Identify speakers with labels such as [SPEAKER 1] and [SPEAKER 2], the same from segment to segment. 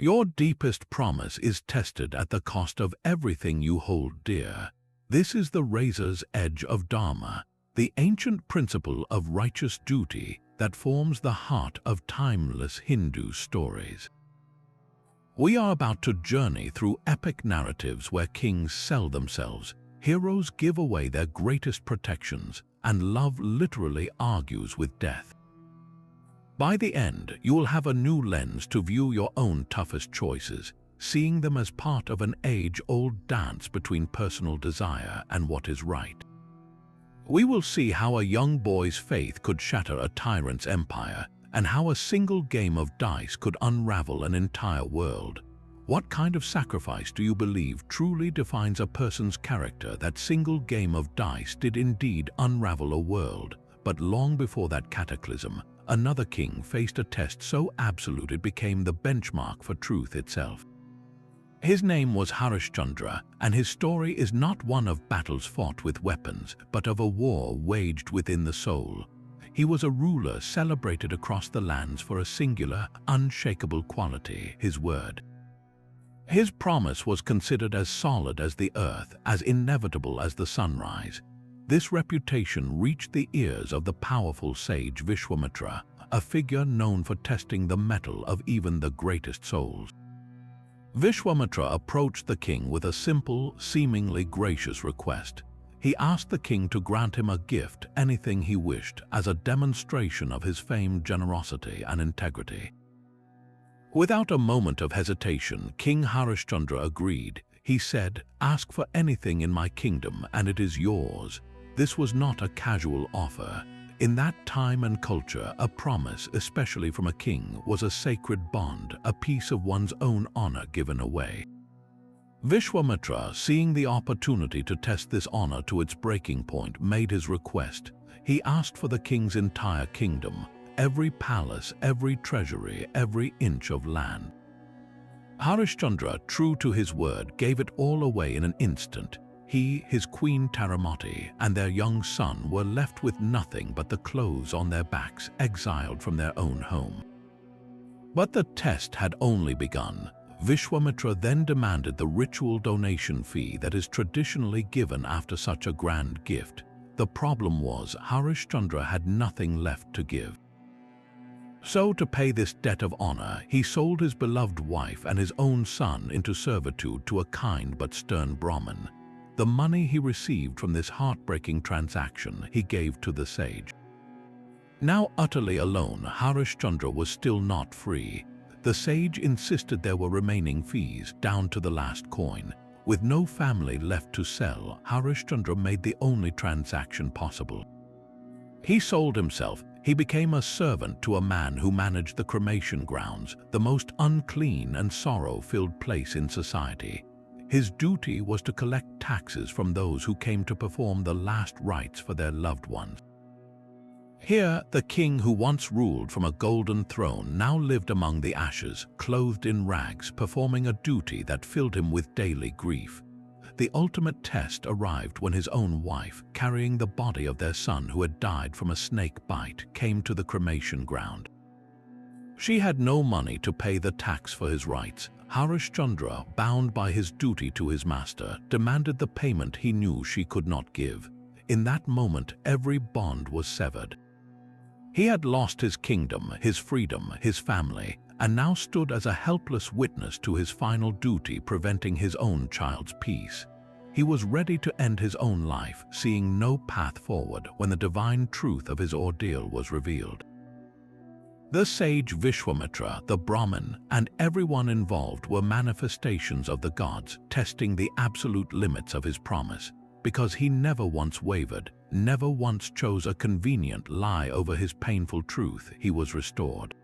[SPEAKER 1] Your deepest promise is tested at the cost of everything you hold dear. This is the razor's edge of Dharma, the ancient principle of righteous duty that forms the heart of timeless Hindu stories. We are about to journey through epic narratives where kings sell themselves, heroes give away their greatest protections, and love literally argues with death. By the end, you will have a new lens to view your own toughest choices, seeing them as part of an age-old dance between personal desire and what is right. We will see how a young boy's faith could shatter a tyrant's empire, and how a single game of dice could unravel an entire world. What kind of sacrifice do you believe truly defines a person's character? That single game of dice did indeed unravel a world, but long before that cataclysm, another king faced a test so absolute it became the benchmark for truth itself. His name was Harishchandra, and his story is not one of battles fought with weapons, but of a war waged within the soul. He was a ruler celebrated across the lands for a singular, unshakable quality, his word. His promise was considered as solid as the earth, as inevitable as the sunrise. This reputation reached the ears of the powerful sage Vishwamitra, a figure known for testing the mettle of even the greatest souls. Vishwamitra approached the king with a simple, seemingly gracious request. He asked the king to grant him a gift, anything he wished, as a demonstration of his famed generosity and integrity. Without a moment of hesitation, King Harishchandra agreed. He said, "Ask for anything in my kingdom and it is yours." This was not a casual offer. In that time and culture, a promise, especially from a king, was a sacred bond, a piece of one's own honor given away. Vishwamitra, seeing the opportunity to test this honor to its breaking point, made his request. He asked for the king's entire kingdom, every palace, every treasury, every inch of land. Harishchandra, true to his word, gave it all away in an instant. He, his queen Taramati, and their young son were left with nothing but the clothes on their backs, exiled from their own home. But the test had only begun. Vishwamitra then demanded the ritual donation fee that is traditionally given after such a grand gift. The problem was, Harishchandra had nothing left to give. So, to pay this debt of honor, he sold his beloved wife and his own son into servitude to a kind but stern Brahmin. The money he received from this heartbreaking transaction he gave to the sage. Now utterly alone, Harishchandra was still not free. The sage insisted there were remaining fees, down to the last coin. With no family left to sell, Harishchandra made the only transaction possible. He sold himself. He became a servant to a man who managed the cremation grounds, the most unclean and sorrow-filled place in society. His duty was to collect taxes from those who came to perform the last rites for their loved ones. Here, the king who once ruled from a golden throne now lived among the ashes, clothed in rags, performing a duty that filled him with daily grief. The ultimate test arrived when his own wife, carrying the body of their son who had died from a snake bite, came to the cremation ground. She had no money to pay the tax for his rites. Harishchandra, bound by his duty to his master, demanded the payment he knew she could not give. In that moment, every bond was severed. He had lost his kingdom, his freedom, his family, and now stood as a helpless witness to his final duty, preventing his own child's peace. He was ready to end his own life, seeing no path forward when the divine truth of his ordeal was revealed. The sage Vishwamitra, the Brahmin, and everyone involved were manifestations of the gods, testing the absolute limits of his promise. Because he never once wavered, never once chose a convenient lie over his painful truth, he was restored.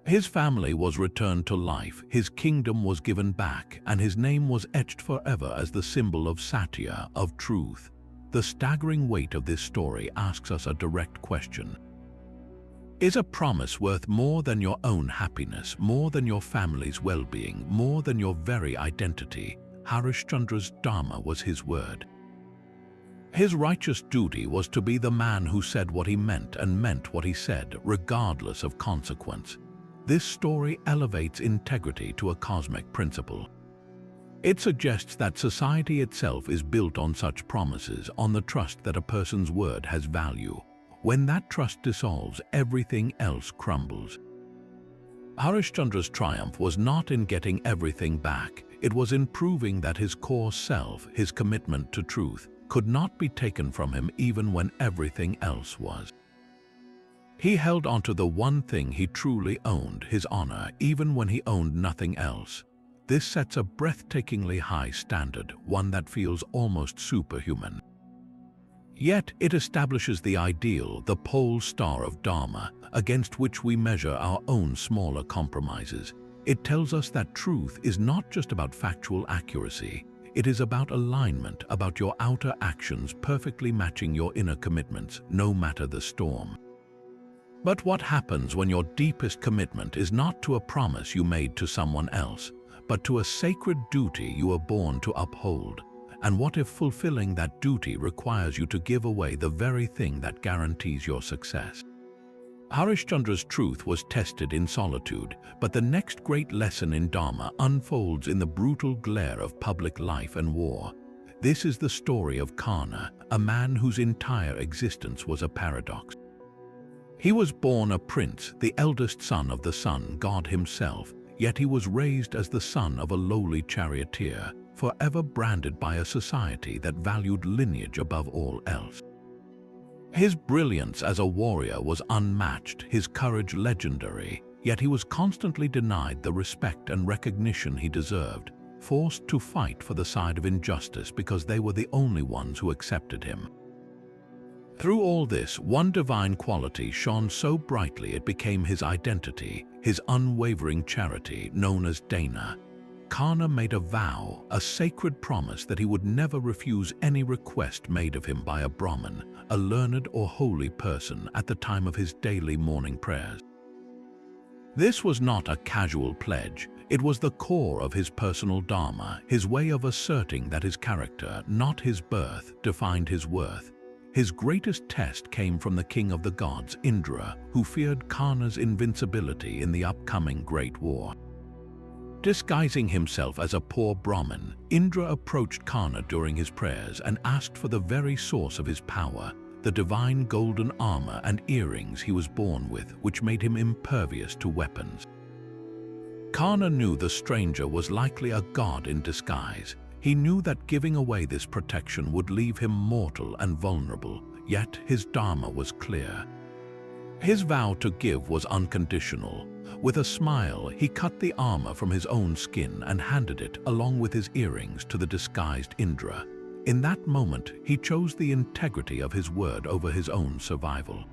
[SPEAKER 1] His family was returned to life, his kingdom was given back, and his name was etched forever as the symbol of satya, of truth. The staggering weight of this story asks us a direct question. Is a promise worth more than your own happiness, more than your family's well-being, more than your very identity? Harishchandra's Dharma was his word. His righteous duty was to be the man who said what he meant and meant what he said, regardless of consequence. This story elevates integrity to a cosmic principle. It suggests that society itself is built on such promises, on the trust that a person's word has value. When that trust dissolves, everything else crumbles. Harishchandra's triumph was not in getting everything back. It was in proving that his core self, his commitment to truth, could not be taken from him even when everything else was. He held onto the one thing he truly owned, his honor, even when he owned nothing else. This sets a breathtakingly high standard, one that feels almost superhuman. Yet it establishes the ideal, the pole star of Dharma, against which we measure our own smaller compromises. It tells us that truth is not just about factual accuracy. It is about alignment, about your outer actions perfectly matching your inner commitments, no matter the storm. But what happens when your deepest commitment is not to a promise you made to someone else, but to a sacred duty you were born to uphold? And what if fulfilling that duty requires you to give away the very thing that guarantees your success? Harishchandra's truth was tested in solitude, but the next great lesson in Dharma unfolds in the brutal glare of public life and war. This is the story of Karna, a man whose entire existence was a paradox. He was born a prince, the eldest son of the sun god himself, yet he was raised as the son of a lowly charioteer, forever branded by a society that valued lineage above all else. His brilliance as a warrior was unmatched, his courage legendary, yet he was constantly denied the respect and recognition he deserved, forced to fight for the side of injustice because they were the only ones who accepted him. Through all this, one divine quality shone so brightly it became his identity, his unwavering charity, known as Dana. Karna made a vow, a sacred promise that he would never refuse any request made of him by a Brahmin, a learned or holy person, at the time of his daily morning prayers. This was not a casual pledge. It was the core of his personal dharma, his way of asserting that his character, not his birth, defined his worth. His greatest test came from the king of the gods, Indra, who feared Karna's invincibility in the upcoming great war. Disguising himself as a poor Brahmin, Indra approached Karna during his prayers and asked for the very source of his power, the divine golden armor and earrings he was born with, which made him impervious to weapons. Karna knew the stranger was likely a god in disguise. He knew that giving away this protection would leave him mortal and vulnerable, yet his dharma was clear. His vow to give was unconditional. With a smile, he cut the armor from his own skin and handed it, along with his earrings, to the disguised Indra. In that moment, he chose the integrity of his word over his own survival.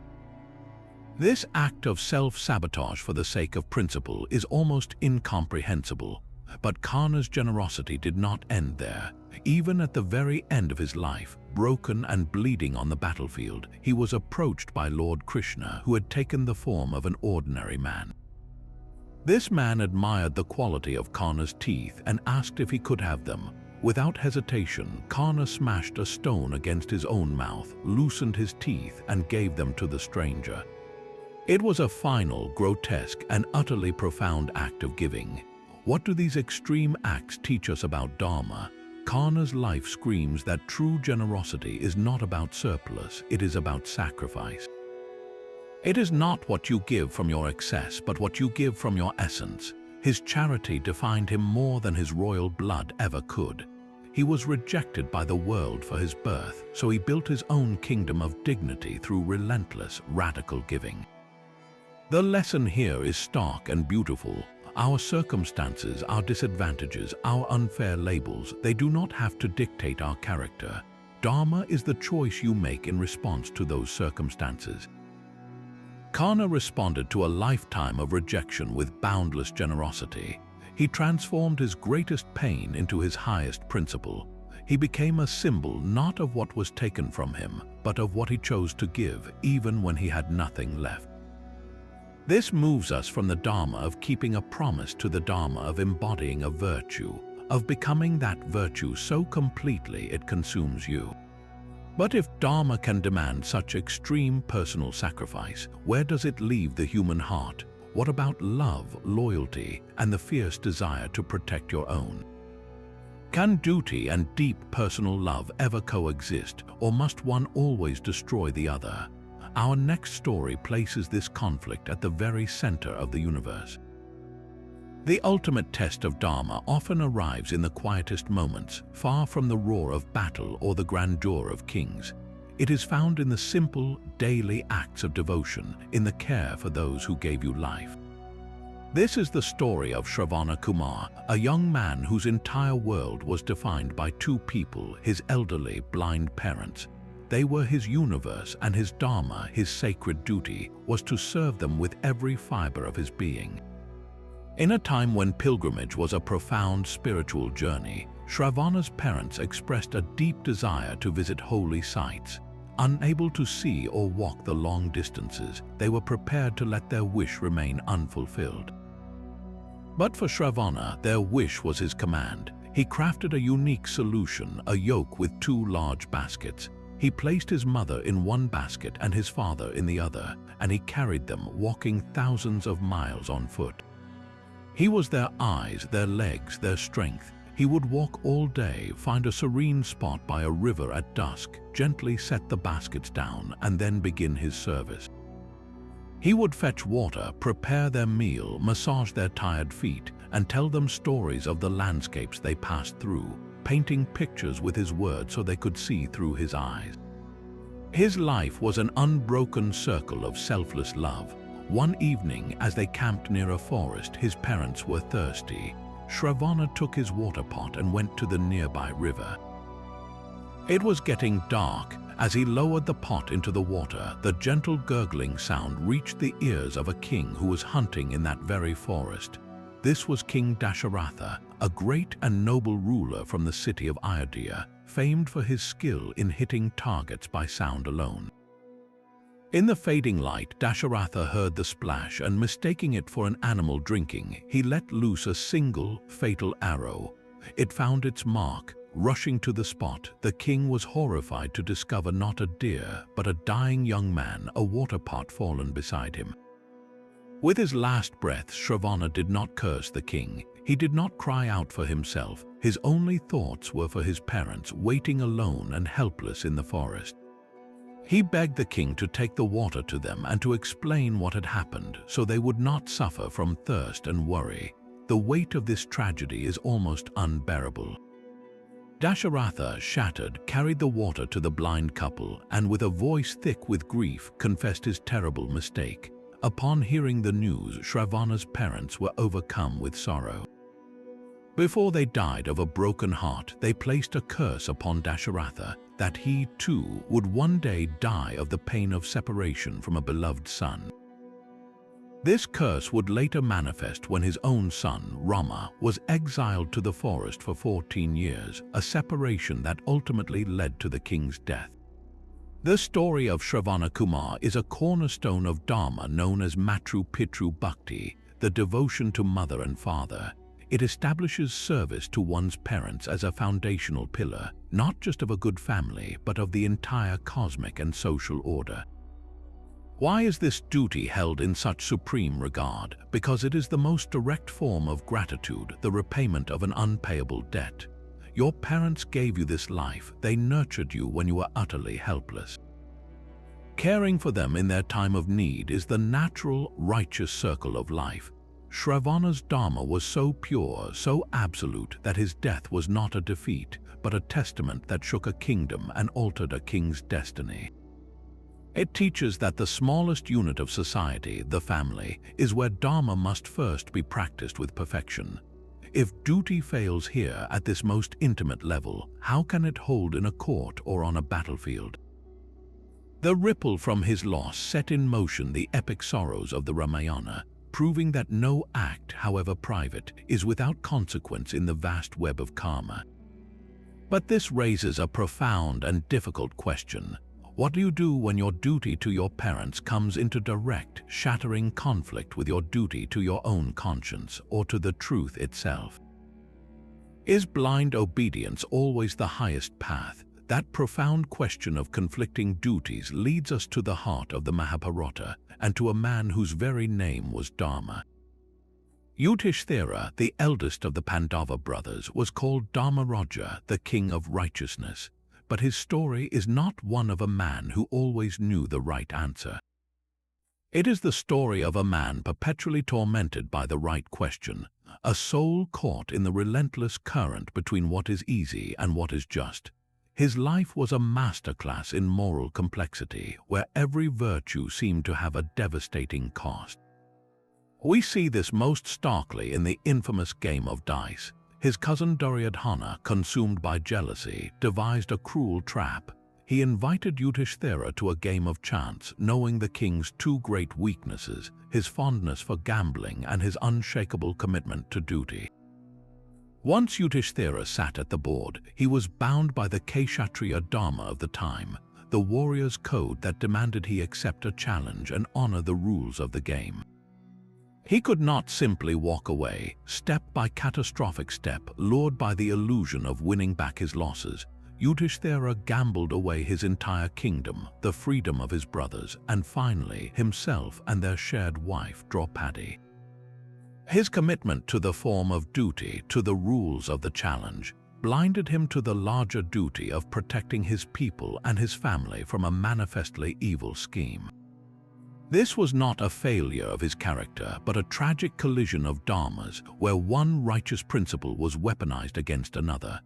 [SPEAKER 1] This act of self-sabotage for the sake of principle is almost incomprehensible. But Karna's generosity did not end there. Even at the very end of his life, broken and bleeding on the battlefield, he was approached by Lord Krishna, who had taken the form of an ordinary man. This man admired the quality of Karna's teeth and asked if he could have them. Without hesitation, Karna smashed a stone against his own mouth, loosened his teeth, and gave them to the stranger. It was a final, grotesque, and utterly profound act of giving. What do these extreme acts teach us about Dharma? Karna's life screams that true generosity is not about surplus, it is about sacrifice. It is not what you give from your excess, but what you give from your essence. His charity defined him more than his royal blood ever could. He was rejected by the world for his birth, so he built his own kingdom of dignity through relentless, radical giving. The lesson here is stark and beautiful. Our circumstances, our disadvantages, our unfair labels, they do not have to dictate our character. Dharma is the choice you make in response to those circumstances. Karna responded to a lifetime of rejection with boundless generosity. He transformed his greatest pain into his highest principle. He became a symbol not of what was taken from him, but of what he chose to give, even when he had nothing left. This moves us from the Dharma of keeping a promise to the Dharma of embodying a virtue, of becoming that virtue so completely it consumes you. But if Dharma can demand such extreme personal sacrifice, where does it leave the human heart? what about love, loyalty, and the fierce desire to protect your own? Can duty and deep personal love ever coexist, or must one always destroy the other? Our next story places this conflict at the very center of the universe. The ultimate test of Dharma often arrives in the quietest moments, far from the roar of battle or the grandeur of kings. It is found in the simple, daily acts of devotion, in the care for those who gave you life. This is the story of Shravana Kumar, a young man whose entire world was defined by two people, his elderly, blind parents. They were his universe, and his dharma, his sacred duty, was to serve them with every fiber of his being. In a time when pilgrimage was a profound spiritual journey, Shravana's parents expressed a deep desire to visit holy sites. Unable to see or walk the long distances, they were prepared to let their wish remain unfulfilled. But for Shravana, their wish was his command. He crafted a unique solution, a yoke with two large baskets. He placed his mother in one basket and his father in the other, and he carried them, walking thousands of miles on foot. He was their eyes, their legs, their strength. He would walk all day, find a serene spot by a river at dusk, gently set the baskets down, and then begin his service. He would fetch water, prepare their meal, massage their tired feet, and tell them stories of the landscapes they passed through, painting pictures with his words so they could see through his eyes. His life was an unbroken circle of selfless love. One evening, as they camped near a forest, his parents were thirsty. Shravana took his water pot and went to the nearby river. It was getting dark. As he lowered the pot into the water, the gentle gurgling sound reached the ears of a king who was hunting in that very forest. This was King Dasharatha, a great and noble ruler from the city of Ayodhya, famed for his skill in hitting targets by sound alone. In the fading light, Dasharatha heard the splash, and mistaking it for an animal drinking, he let loose a single, fatal arrow. It found its mark. Rushing to the spot, the king was horrified to discover not a deer, but a dying young man, a water pot fallen beside him. With his last breath, Shravana did not curse the king. He did not cry out for himself. His only thoughts were for his parents, waiting alone and helpless in the forest. He begged the king to take the water to them and to explain what had happened, so they would not suffer from thirst and worry. The weight of this tragedy is almost unbearable. Dasharatha, shattered, carried the water to the blind couple, and with a voice thick with grief, confessed his terrible mistake. Upon hearing the news, Shravana's parents were overcome with sorrow. Before they died of a broken heart, they placed a curse upon Dasharatha, that he too would one day die of the pain of separation from a beloved son. This curse would later manifest when his own son, Rama, was exiled to the forest for 14 years, a separation that ultimately led to the king's death. The story of Shravana Kumar is a cornerstone of Dharma known as Matru Pitru Bhakti, the devotion to mother and father. It establishes service to one's parents as a foundational pillar, not just of a good family, but of the entire cosmic and social order. Why is this duty held in such supreme regard? Because it is the most direct form of gratitude, the repayment of an unpayable debt. Your parents gave you this life. They nurtured you when you were utterly helpless. Caring for them in their time of need is the natural, righteous circle of life. Shravana's dharma was so pure, so absolute, that his death was not a defeat, but a testament that shook a kingdom and altered a king's destiny. It teaches that the smallest unit of society, the family, is where dharma must first be practiced with perfection. If duty fails here at this most intimate level, how can it hold in a court or on a battlefield? The ripple from his loss set in motion the epic sorrows of the Ramayana, proving that no act, however private, is without consequence in the vast web of karma. But this raises a profound and difficult question. What do you do when your duty to your parents comes into direct, shattering conflict with your duty to your own conscience or to the truth itself? Is blind obedience always the highest path? That profound question of conflicting duties leads us to the heart of the Mahabharata, and to a man whose very name was Dharma. Yudhishthira, the eldest of the Pandava brothers, was called Dharmaraja, the king of righteousness, but his story is not one of a man who always knew the right answer. It is the story of a man perpetually tormented by the right question, a soul caught in the relentless current between what is easy and what is just. His life was a masterclass in moral complexity, where every virtue seemed to have a devastating cost. We see this most starkly in the infamous game of dice. His cousin Duryodhana, consumed by jealousy, devised a cruel trap. He invited Yudhishthira to a game of chance, knowing the king's two great weaknesses, his fondness for gambling and his unshakable commitment to duty. Once Yudhishthira sat at the board, he was bound by the Kshatriya Dharma of the time, the warrior's code that demanded he accept a challenge and honor the rules of the game. He could not simply walk away, step by catastrophic step, lured by the illusion of winning back his losses. Yudhishthira gambled away his entire kingdom, the freedom of his brothers, and finally himself and their shared wife, Draupadi. His commitment to the form of duty, to the rules of the challenge, blinded him to the larger duty of protecting his people and his family from a manifestly evil scheme. This was not a failure of his character, but a tragic collision of dharmas, where one righteous principle was weaponized against another.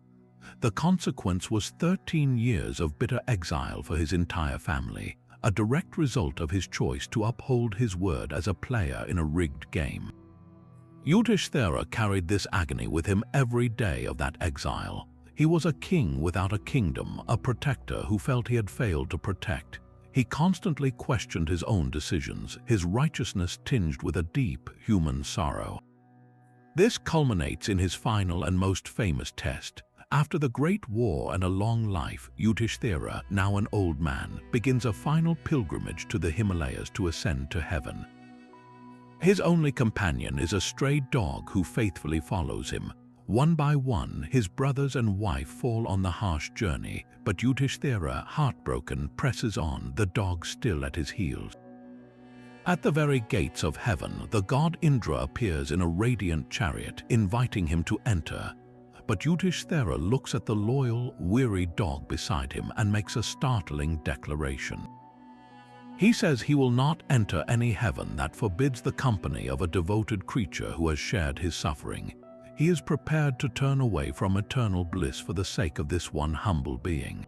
[SPEAKER 1] The consequence was 13 years of bitter exile for his entire family, a direct result of his choice to uphold his word as a player in a rigged game. Yudhishthira carried this agony with him every day of that exile. He was a king without a kingdom, a protector who felt he had failed to protect. He constantly questioned his own decisions, his righteousness tinged with a deep human sorrow. This culminates in his final and most famous test. After the great war and a long life, Yudhishthira, now an old man, begins a final pilgrimage to the Himalayas to ascend to heaven. His only companion is a stray dog who faithfully follows him. One by one, his brothers and wife fall on the harsh journey, but Yudhishthira, heartbroken, presses on, the dog still at his heels. At the very gates of heaven, the god Indra appears in a radiant chariot, inviting him to enter. But Yudhishthira looks at the loyal, weary dog beside him and makes a startling declaration. He says he will not enter any heaven that forbids the company of a devoted creature who has shared his suffering. He is prepared to turn away from eternal bliss for the sake of this one humble being.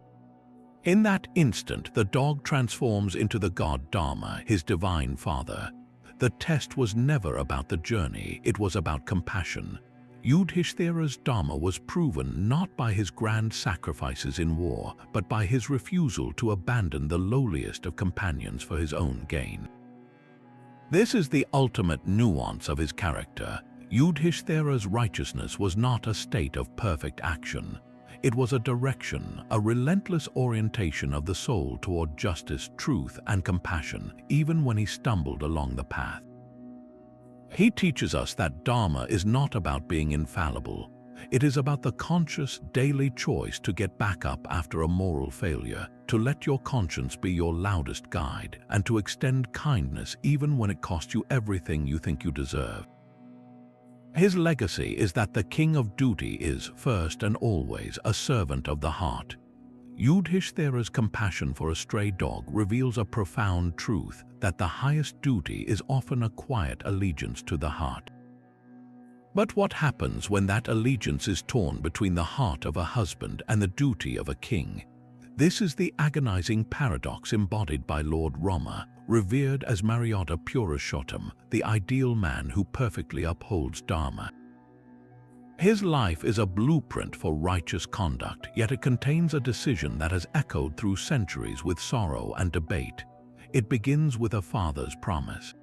[SPEAKER 1] In that instant, the dog transforms into the god Dharma, his divine father. The test was never about the journey, it was about compassion. Yudhishthira's Dharma was proven not by his grand sacrifices in war, but by his refusal to abandon the lowliest of companions for his own gain. This is the ultimate nuance of his character. Yudhishthira's righteousness was not a state of perfect action. It was a direction, a relentless orientation of the soul toward justice, truth, and compassion, even when he stumbled along the path. He teaches us that Dharma is not about being infallible. It is about the conscious, daily choice to get back up after a moral failure, to let your conscience be your loudest guide, and to extend kindness even when it costs you everything you think you deserve. His legacy is that the king of duty is, first and always, a servant of the heart. Yudhishthira's compassion for a stray dog reveals a profound truth, that the highest duty is often a quiet allegiance to the heart. But what happens when that allegiance is torn between the heart of a husband and the duty of a king? This is the agonizing paradox embodied by Lord Rama, revered as Maryada Purushottam, the ideal man who perfectly upholds Dharma. His life is a blueprint for righteous conduct, yet it contains a decision that has echoed through centuries with sorrow and debate. It begins with a father's promise.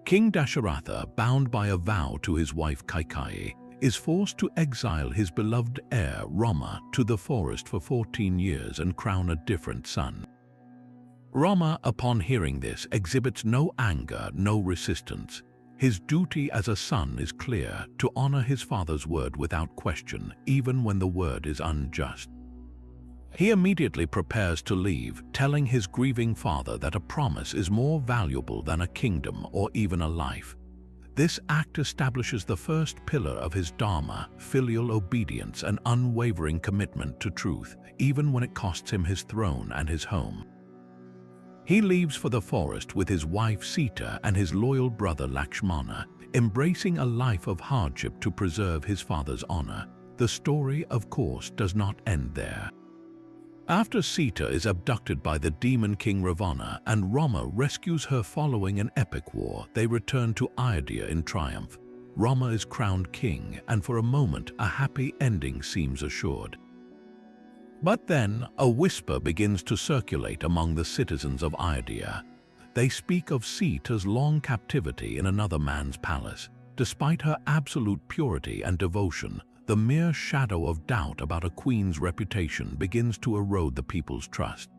[SPEAKER 1] King Dasharatha, bound by a vow to his wife Kaikeyi, is forced to exile his beloved heir Rama to the forest for 14 years and crown a different son. Rama, upon hearing this, exhibits no anger, no resistance. His duty as a son is clear, to honor his father's word without question, even when the word is unjust. He immediately prepares to leave, telling his grieving father that a promise is more valuable than a kingdom or even a life. This act establishes the first pillar of his Dharma, filial obedience and unwavering commitment to truth, even when it costs him his throne and his home. He leaves for the forest with his wife Sita and his loyal brother Lakshmana, embracing a life of hardship to preserve his father's honor. The story, of course, does not end there. After Sita is abducted by the demon king Ravana and Rama rescues her following an epic war, they return to Ayodhya in triumph. Rama is crowned king, and for a moment a happy ending seems assured. But then a whisper begins to circulate among the citizens of Ayodhya. They speak of Sita's long captivity in another man's palace. Despite her absolute purity and devotion, the mere shadow of doubt about a queen's reputation begins to erode the people's trust.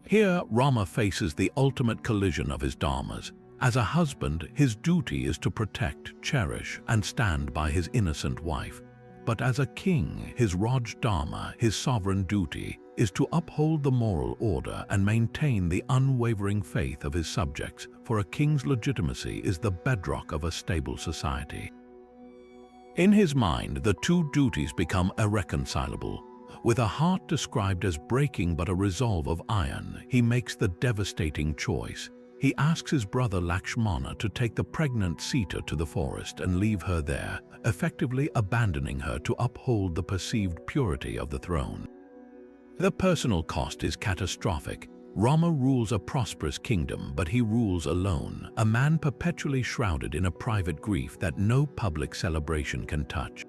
[SPEAKER 1] Here, Rama faces the ultimate collision of his dharmas. As a husband, his duty is to protect, cherish, and stand by his innocent wife. But as a king, his Raj Dharma, his sovereign duty, is to uphold the moral order and maintain the unwavering faith of his subjects, for a king's legitimacy is the bedrock of a stable society. In his mind, the two duties become irreconcilable. With a heart described as breaking but a resolve of iron, he makes the devastating choice. He asks his brother Lakshmana to take the pregnant Sita to the forest and leave her there, effectively abandoning her to uphold the perceived purity of the throne. The personal cost is catastrophic. Rama rules a prosperous kingdom, but he rules alone, a man perpetually shrouded in a private grief that no public celebration can touch.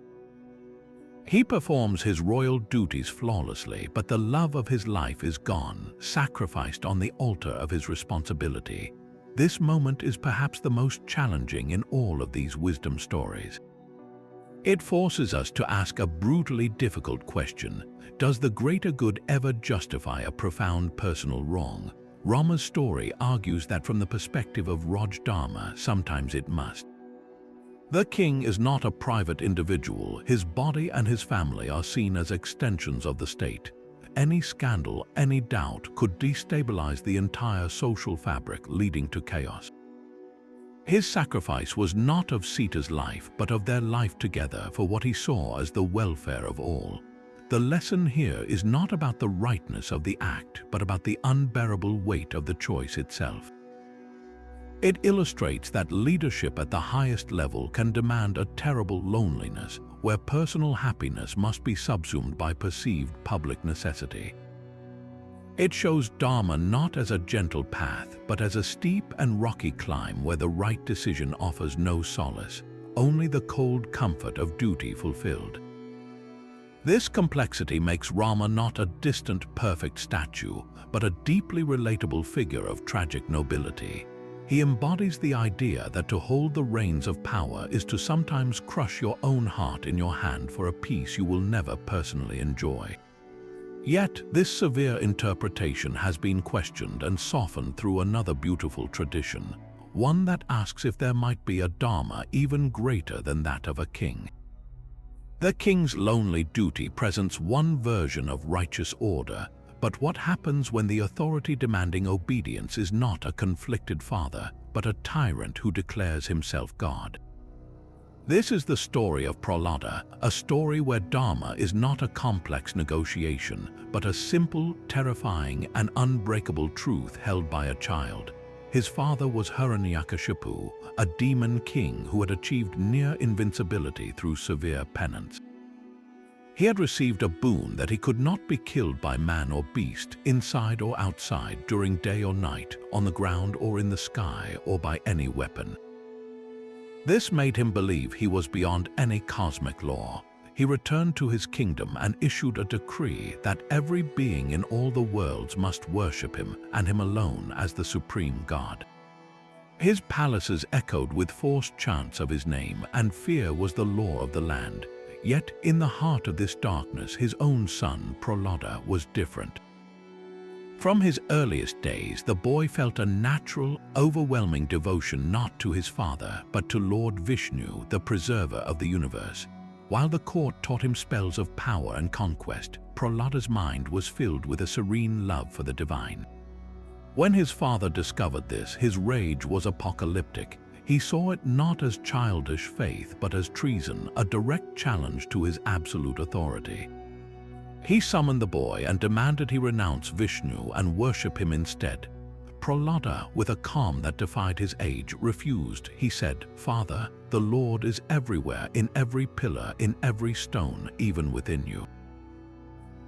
[SPEAKER 1] He performs his royal duties flawlessly, but the love of his life is gone, sacrificed on the altar of his responsibility. This moment is perhaps the most challenging in all of these wisdom stories. It forces us to ask a brutally difficult question: does the greater good ever justify a profound personal wrong? Rama's story argues that from the perspective of Raj Dharma, sometimes it must. The king is not a private individual. His body and his family are seen as extensions of the state. Any scandal, any doubt could destabilize the entire social fabric, leading to chaos. His sacrifice was not of Sita's life, but of their life together for what he saw as the welfare of all. The lesson here is not about the rightness of the act, but about the unbearable weight of the choice itself. It illustrates that leadership at the highest level can demand a terrible loneliness, where personal happiness must be subsumed by perceived public necessity. It shows Dharma not as a gentle path, but as a steep and rocky climb where the right decision offers no solace, only the cold comfort of duty fulfilled. This complexity makes Rama not a distant, perfect statue, but a deeply relatable figure of tragic nobility. He embodies the idea that to hold the reins of power is to sometimes crush your own heart in your hand for a peace you will never personally enjoy. Yet, this severe interpretation has been questioned and softened through another beautiful tradition, one that asks if there might be a Dharma even greater than that of a king. The king's lonely duty presents one version of righteous order, but what happens when the authority-demanding obedience is not a conflicted father, but a tyrant who declares himself God? This is the story of Prahlada, a story where Dharma is not a complex negotiation, but a simple, terrifying, and unbreakable truth held by a child. His father was Hiranyakashipu, a demon king who had achieved near invincibility through severe penance. He had received a boon that he could not be killed by man or beast, inside or outside, during day or night, on the ground or in the sky, or by any weapon. This made him believe he was beyond any cosmic law. He returned to his kingdom and issued a decree that every being in all the worlds must worship him and him alone as the supreme God. His palaces echoed with forced chants of his name, and fear was the law of the land. Yet, in the heart of this darkness, his own son, Prahlada, was different. From his earliest days, the boy felt a natural, overwhelming devotion not to his father, but to Lord Vishnu, the preserver of the universe. While the court taught him spells of power and conquest, Prahlada's mind was filled with a serene love for the divine. When his father discovered this, his rage was apocalyptic. He saw it not as childish faith, but as treason, a direct challenge to his absolute authority. He summoned the boy and demanded he renounce Vishnu and worship him instead. Prahlada, with a calm that defied his age, refused. He said, "Father, the Lord is everywhere, in every pillar, in every stone, even within you."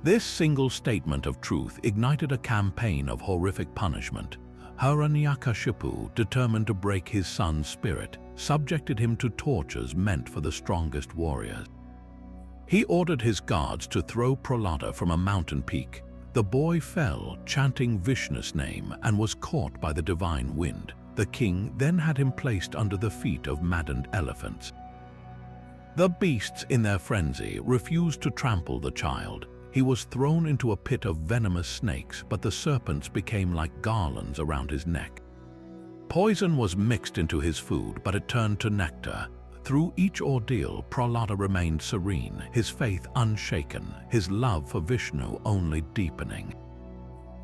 [SPEAKER 1] This single statement of truth ignited a campaign of horrific punishment. Hiranyakashipu, determined to break his son's spirit, subjected him to tortures meant for the strongest warriors. He ordered his guards to throw Prahlada from a mountain peak. The boy fell, chanting Vishnu's name, and was caught by the divine wind. The king then had him placed under the feet of maddened elephants. The beasts, in their frenzy, refused to trample the child. He was thrown into a pit of venomous snakes, but the serpents became like garlands around his neck. Poison was mixed into his food, but it turned to nectar. Through each ordeal, Prahlada remained serene, his faith unshaken, his love for Vishnu only deepening.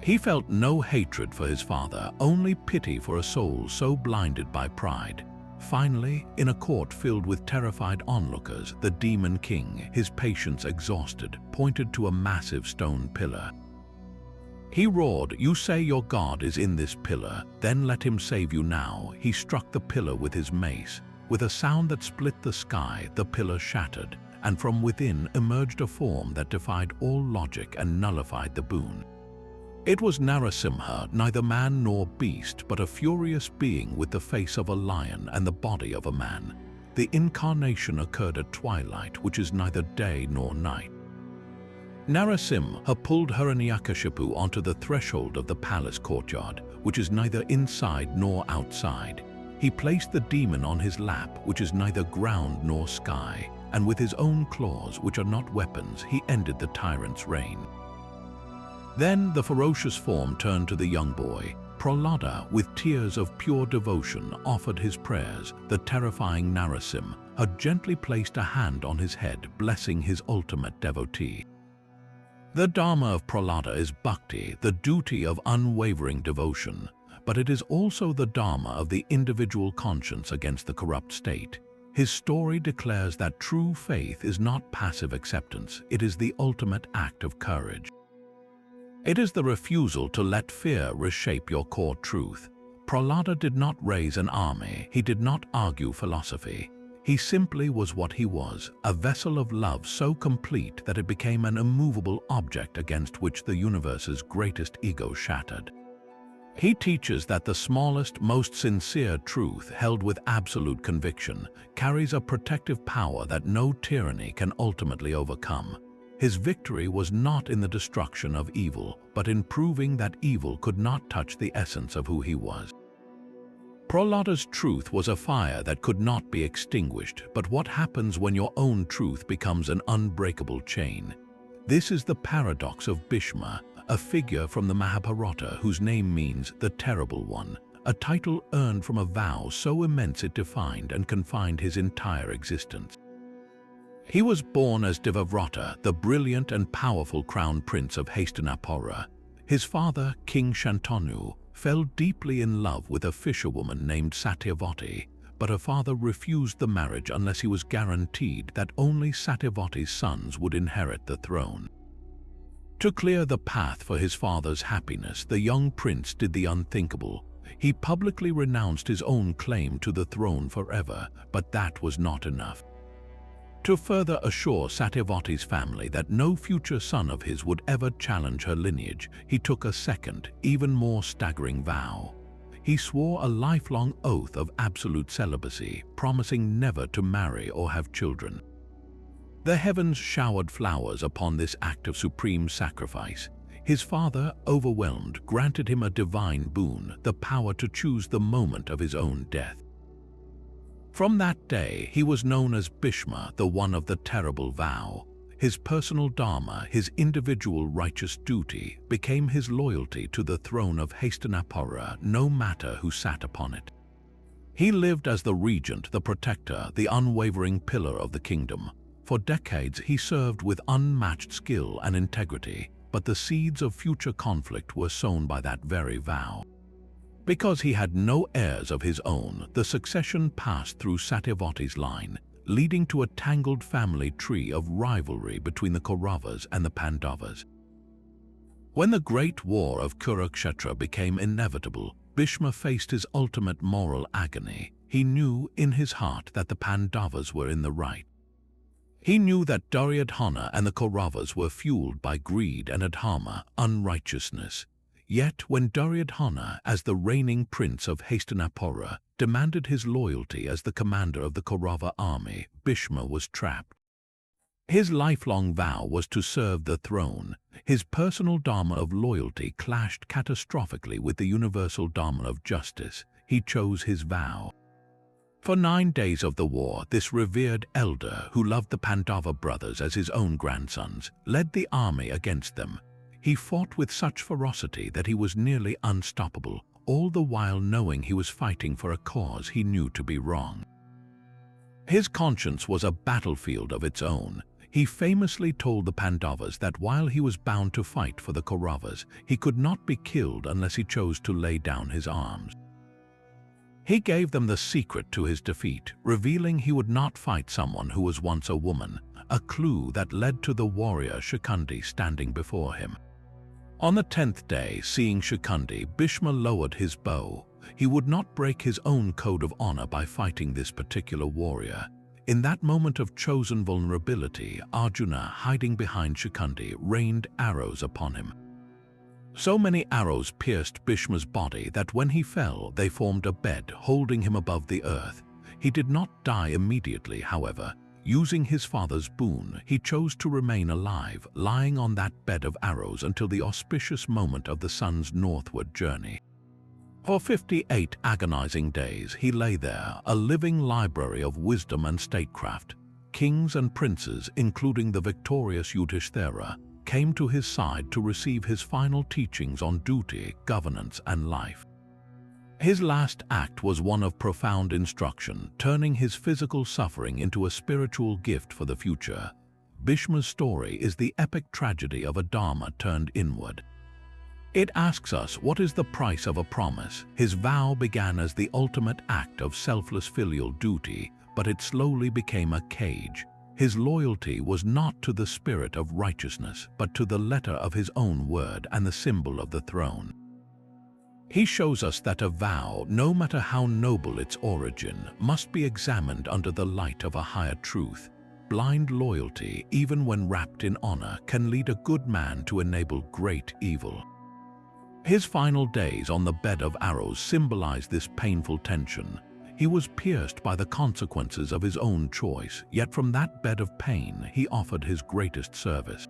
[SPEAKER 1] He felt no hatred for his father, only pity for a soul so blinded by pride. Finally, in a court filled with terrified onlookers, the demon king, his patience exhausted, pointed to a massive stone pillar. He roared, "You say your God is in this pillar, then let him save you now." He struck the pillar with his mace. With a sound that split the sky, the pillar shattered, and from within emerged a form that defied all logic and nullified the boon. It was Narasimha, neither man nor beast, but a furious being with the face of a lion and the body of a man. The incarnation occurred at twilight, which is neither day nor night. Narasimha pulled Hiranyakashipu onto the threshold of the palace courtyard, which is neither inside nor outside. He placed the demon on his lap, which is neither ground nor sky, and with his own claws, which are not weapons, he ended the tyrant's reign. Then the ferocious form turned to the young boy. Prahlada, with tears of pure devotion, offered his prayers. The terrifying Narasimha had gently placed a hand on his head, blessing his ultimate devotee. The Dharma of Prahlada is bhakti, the duty of unwavering devotion, but it is also the Dharma of the individual conscience against the corrupt state. His story declares that true faith is not passive acceptance, it is the ultimate act of courage. It is the refusal to let fear reshape your core truth. Prahlada did not raise an army, he did not argue philosophy. He simply was what he was, a vessel of love so complete that it became an immovable object against which the universe's greatest ego shattered. He teaches that the smallest, most sincere truth, held with absolute conviction, carries a protective power that no tyranny can ultimately overcome. His victory was not in the destruction of evil, but in proving that evil could not touch the essence of who he was. Prahlada's truth was a fire that could not be extinguished, but what happens when your own truth becomes an unbreakable chain? This is the paradox of Bhishma, a figure from the Mahabharata whose name means the Terrible One, a title earned from a vow so immense it defined and confined his entire existence. He was born as Devavrata, the brilliant and powerful crown prince of Hastinapura. His father, King Shantanu, fell deeply in love with a fisherwoman named Satyavati, but her father refused the marriage unless he was guaranteed that only Satyavati's sons would inherit the throne. To clear the path for his father's happiness, the young prince did the unthinkable. He publicly renounced his own claim to the throne forever, but that was not enough. To further assure Satyavati's family that no future son of his would ever challenge her lineage, he took a second, even more staggering vow. He swore a lifelong oath of absolute celibacy, promising never to marry or have children. The heavens showered flowers upon this act of supreme sacrifice. His father, overwhelmed, granted him a divine boon, the power to choose the moment of his own death. From that day, he was known as Bhishma, the one of the terrible vow. His personal dharma, his individual righteous duty, became his loyalty to the throne of Hastinapura, no matter who sat upon it. He lived as the regent, the protector, the unwavering pillar of the kingdom. For decades he served with unmatched skill and integrity, but the seeds of future conflict were sown by that very vow. Because he had no heirs of his own, the succession passed through Satyavati's line, leading to a tangled family tree of rivalry between the Kauravas and the Pandavas. When the great war of Kurukshetra became inevitable, Bhishma faced his ultimate moral agony. He knew in his heart that the Pandavas were in the right. He knew that Duryodhana and the Kauravas were fueled by greed and adharma, unrighteousness. Yet when Duryodhana, as the reigning prince of Hastinapura, demanded his loyalty as the commander of the Kaurava army, Bhishma was trapped. His lifelong vow was to serve the throne. His personal dharma of loyalty clashed catastrophically with the universal dharma of justice. He chose his vow. For 9 days of the war, this revered elder, who loved the Pandava brothers as his own grandsons, led the army against them. He fought with such ferocity that he was nearly unstoppable, all the while knowing he was fighting for a cause he knew to be wrong. His conscience was a battlefield of its own. He famously told the Pandavas that while he was bound to fight for the Kauravas, he could not be killed unless he chose to lay down his arms. He gave them the secret to his defeat, revealing he would not fight someone who was once a woman, a clue that led to the warrior Shikundi standing before him. On the 10th day, seeing Shikundi, Bhishma lowered his bow. He would not break his own code of honor by fighting this particular warrior. In that moment of chosen vulnerability, Arjuna, hiding behind Shikundi, rained arrows upon him. So many arrows pierced Bhishma's body that when he fell, they formed a bed holding him above the earth. He did not die immediately, however. Using his father's boon, he chose to remain alive, lying on that bed of arrows until the auspicious moment of the sun's northward journey. For 58 agonizing days he lay there, a living library of wisdom and statecraft. Kings and princes, including the victorious Yudhishthira, came to his side to receive his final teachings on duty, governance, and life. His last act was one of profound instruction, turning his physical suffering into a spiritual gift for the future. Bhishma's story is the epic tragedy of a dharma turned inward. It asks us, what is the price of a promise? His vow began as the ultimate act of selfless filial duty, but it slowly became a cage. His loyalty was not to the spirit of righteousness, but to the letter of his own word and the symbol of the throne. He shows us that a vow, no matter how noble its origin, must be examined under the light of a higher truth. Blind loyalty, even when wrapped in honor, can lead a good man to enable great evil. His final days on the bed of arrows symbolize this painful tension. He was pierced by the consequences of his own choice, yet from that bed of pain he offered his greatest service.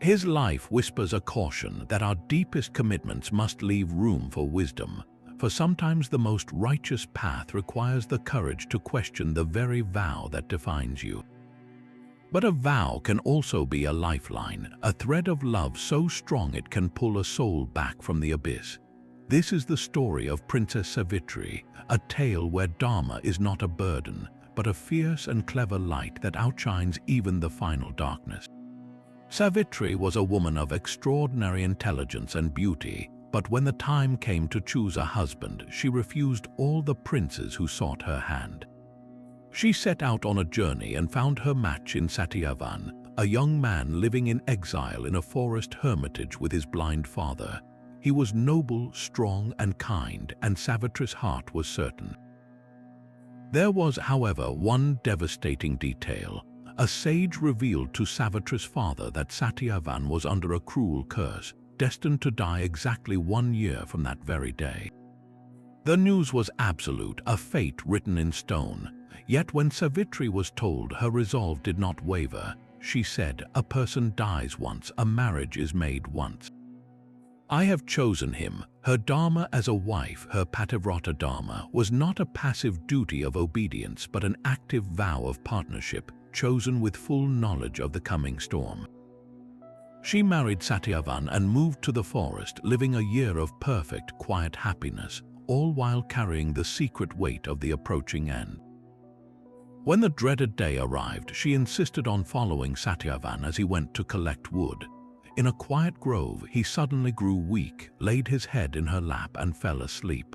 [SPEAKER 1] His life whispers a caution that our deepest commitments must leave room for wisdom, for sometimes the most righteous path requires the courage to question the very vow that defines you. But a vow can also be a lifeline, a thread of love so strong it can pull a soul back from the abyss. This is the story of Princess Savitri, a tale where Dharma is not a burden, but a fierce and clever light that outshines even the final darkness. Savitri was a woman of extraordinary intelligence and beauty, but when the time came to choose a husband, she refused all the princes who sought her hand. She set out on a journey and found her match in Satyavan, a young man living in exile in a forest hermitage with his blind father. He was noble, strong, and kind, and Savitri's heart was certain. There was, however, one devastating detail. A sage revealed to Savitri's father that Satyavan was under a cruel curse, destined to die exactly 1 year from that very day. The news was absolute, a fate written in stone. Yet when Savitri was told, her resolve did not waver. She said, "A person dies once, a marriage is made once. I have chosen him." Her dharma as a wife, her pativrata dharma, was not a passive duty of obedience but an active vow of partnership, chosen with full knowledge of the coming storm. She married Satyavan and moved to the forest, living a year of perfect, quiet happiness, all while carrying the secret weight of the approaching end. When the dreaded day arrived, she insisted on following Satyavan as he went to collect wood. In a quiet grove, he suddenly grew weak, laid his head in her lap and fell asleep.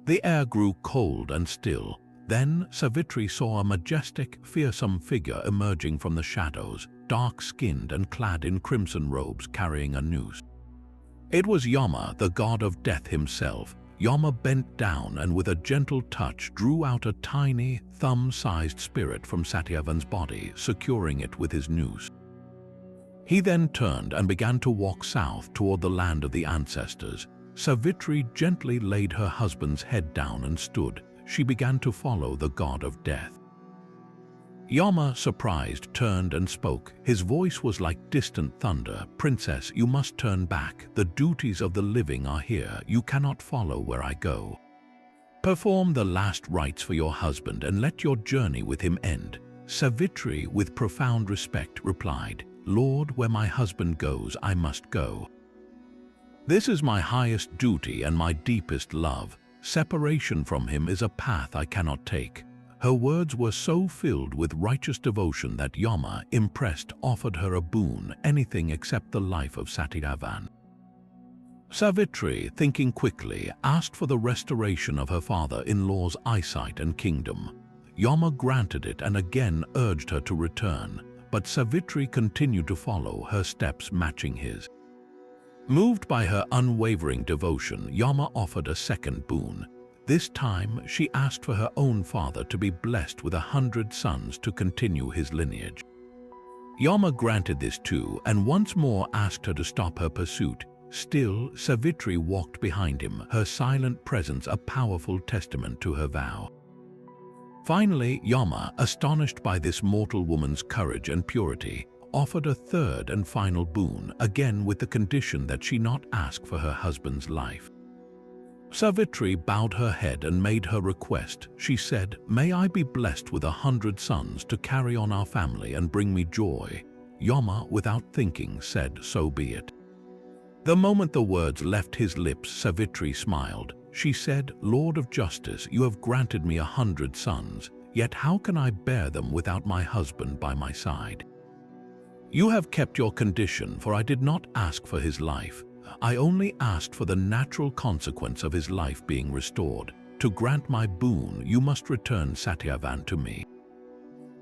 [SPEAKER 1] The air grew cold and still. Then Savitri saw a majestic, fearsome figure emerging from the shadows, dark-skinned and clad in crimson robes carrying a noose. It was Yama, the god of death himself. Yama bent down and with a gentle touch drew out a tiny, thumb-sized spirit from Satyavan's body, securing it with his noose. He then turned and began to walk south toward the land of the ancestors. Savitri gently laid her husband's head down and stood. She began to follow the god of death. Yama, surprised, turned and spoke. His voice was like distant thunder. "Princess, you must turn back. The duties of the living are here. You cannot follow where I go. Perform the last rites for your husband and let your journey with him end." Savitri, with profound respect, replied, "Lord, where my husband goes, I must go. This is my highest duty and my deepest love. Separation from him is a path I cannot take." Her words were so filled with righteous devotion that Yama, impressed, offered her a boon, anything except the life of Satyavan. Savitri, thinking quickly, asked for the restoration of her father-in-law's eyesight and kingdom. Yama granted it and again urged her to return, but Savitri continued to follow, her steps matching his. Moved by her unwavering devotion, Yama offered a second boon. This time, she asked for her own father to be blessed with 100 sons to continue his lineage. Yama granted this too, and once more asked her to stop her pursuit. Still, Savitri walked behind him, her silent presence a powerful testament to her vow. Finally, Yama, astonished by this mortal woman's courage and purity, offered a third and final boon, again with the condition that she not ask for her husband's life. Savitri bowed her head and made her request. She said, "May I be blessed with 100 sons to carry on our family and bring me joy." Yama, without thinking, said, "So be it." The moment the words left his lips, Savitri smiled. She said, "Lord of justice, you have granted me 100 sons, yet how can I bear them without my husband by my side? You have kept your condition, for I did not ask for his life. I only asked for the natural consequence of his life being restored. To grant my boon, you must return Satyavan to me."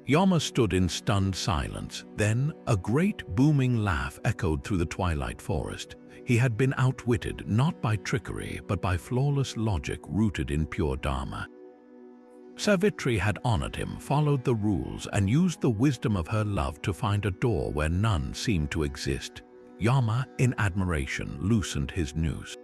[SPEAKER 1] Yama stood in stunned silence. Then a great booming laugh echoed through the twilight forest. He had been outwitted not by trickery, but by flawless logic rooted in pure Dharma. Savitri had honored him, followed the rules, and used the wisdom of her love to find a door where none seemed to exist. Yama, in admiration, loosened his noose.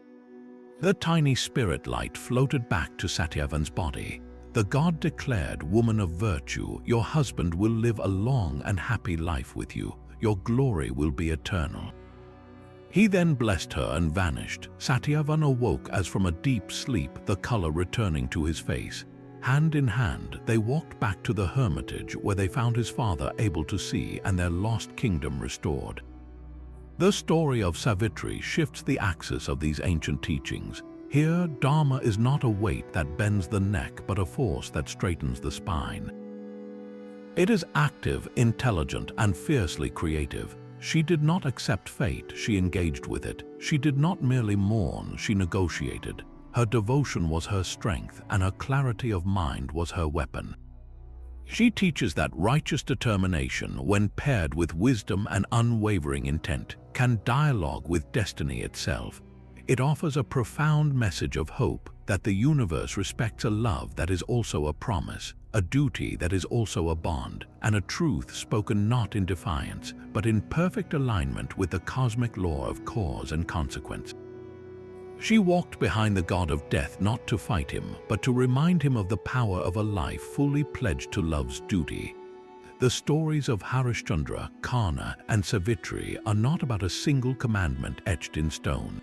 [SPEAKER 1] The tiny spirit light floated back to Satyavan's body. The god declared, "Woman of virtue, your husband will live a long and happy life with you. Your glory will be eternal." He then blessed her and vanished. Satyavan awoke as from a deep sleep, the color returning to his face. Hand in hand, they walked back to the hermitage where they found his father able to see and their lost kingdom restored. The story of Savitri shifts the axis of these ancient teachings. Here, Dharma is not a weight that bends the neck, but a force that straightens the spine. It is active, intelligent, and fiercely creative. She did not accept fate, she engaged with it. She did not merely mourn, she negotiated. Her devotion was her strength, and her clarity of mind was her weapon. She teaches that righteous determination, when paired with wisdom and unwavering intent, can dialogue with destiny itself. It offers a profound message of hope that the universe respects a love that is also a promise, a duty that is also a bond, and a truth spoken not in defiance, but in perfect alignment with the cosmic law of cause and consequence. She walked behind the god of death not to fight him, but to remind him of the power of a life fully pledged to love's duty. The stories of Harishchandra, Karna, and Savitri are not about a single commandment etched in stone.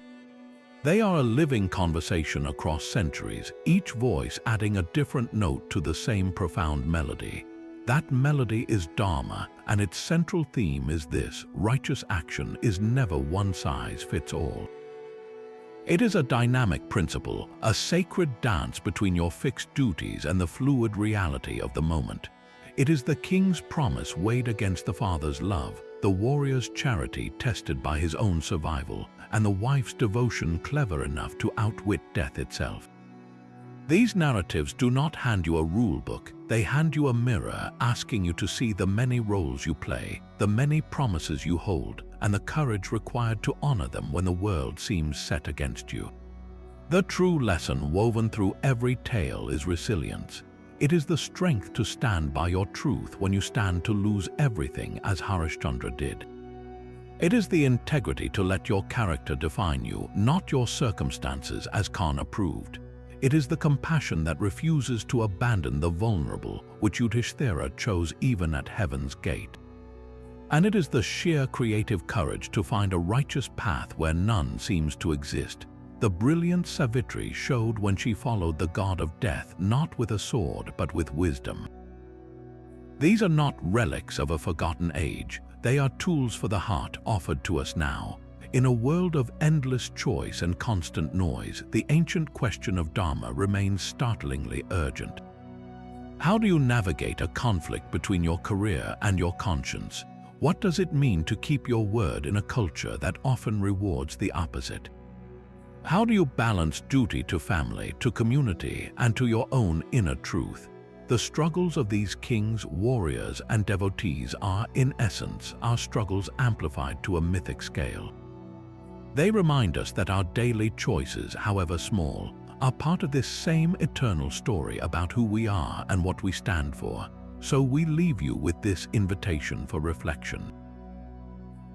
[SPEAKER 1] They are a living conversation across centuries, each voice adding a different note to the same profound melody. That melody is Dharma, and its central theme is this: righteous action is never one size fits all. It is a dynamic principle, a sacred dance between your fixed duties and the fluid reality of the moment. It is the king's promise weighed against the father's love, the warrior's charity tested by his own survival, and the wife's devotion clever enough to outwit death itself. These narratives do not hand you a rule book, they hand you a mirror asking you to see the many roles you play, the many promises you hold, and the courage required to honor them when the world seems set against you. The true lesson woven through every tale is resilience. It is the strength to stand by your truth when you stand to lose everything, as Harishchandra did. It is the integrity to let your character define you, not your circumstances, as Karna proved. It is the compassion that refuses to abandon the vulnerable, which Yudhishthira chose even at heaven's gate. And it is the sheer creative courage to find a righteous path where none seems to exist. The brilliant Savitri showed when she followed the god of death not with a sword but with wisdom. These are not relics of a forgotten age, they are tools for the heart offered to us now. In a world of endless choice and constant noise, the ancient question of Dharma remains startlingly urgent. How do you navigate a conflict between your career and your conscience? What does it mean to keep your word in a culture that often rewards the opposite? How do you balance duty to family, to community, and to your own inner truth? The struggles of these kings, warriors, and devotees are, in essence, our struggles amplified to a mythic scale. They remind us that our daily choices, however small, are part of this same eternal story about who we are and what we stand for. So we leave you with this invitation for reflection.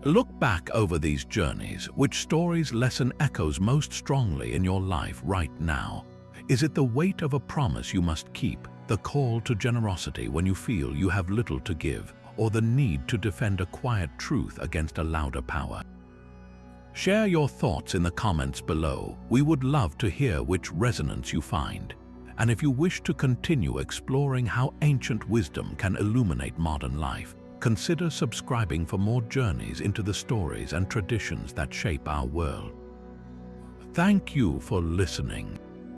[SPEAKER 1] Look back over these journeys. Which story's lesson echoes most strongly in your life right now? Is it the weight of a promise you must keep, the call to generosity when you feel you have little to give, or the need to defend a quiet truth against a louder power? Share your thoughts in the comments below. We would love to hear which resonance you find. And if you wish to continue exploring how ancient wisdom can illuminate modern life, consider subscribing for more journeys into the stories and traditions that shape our world. Thank you for listening.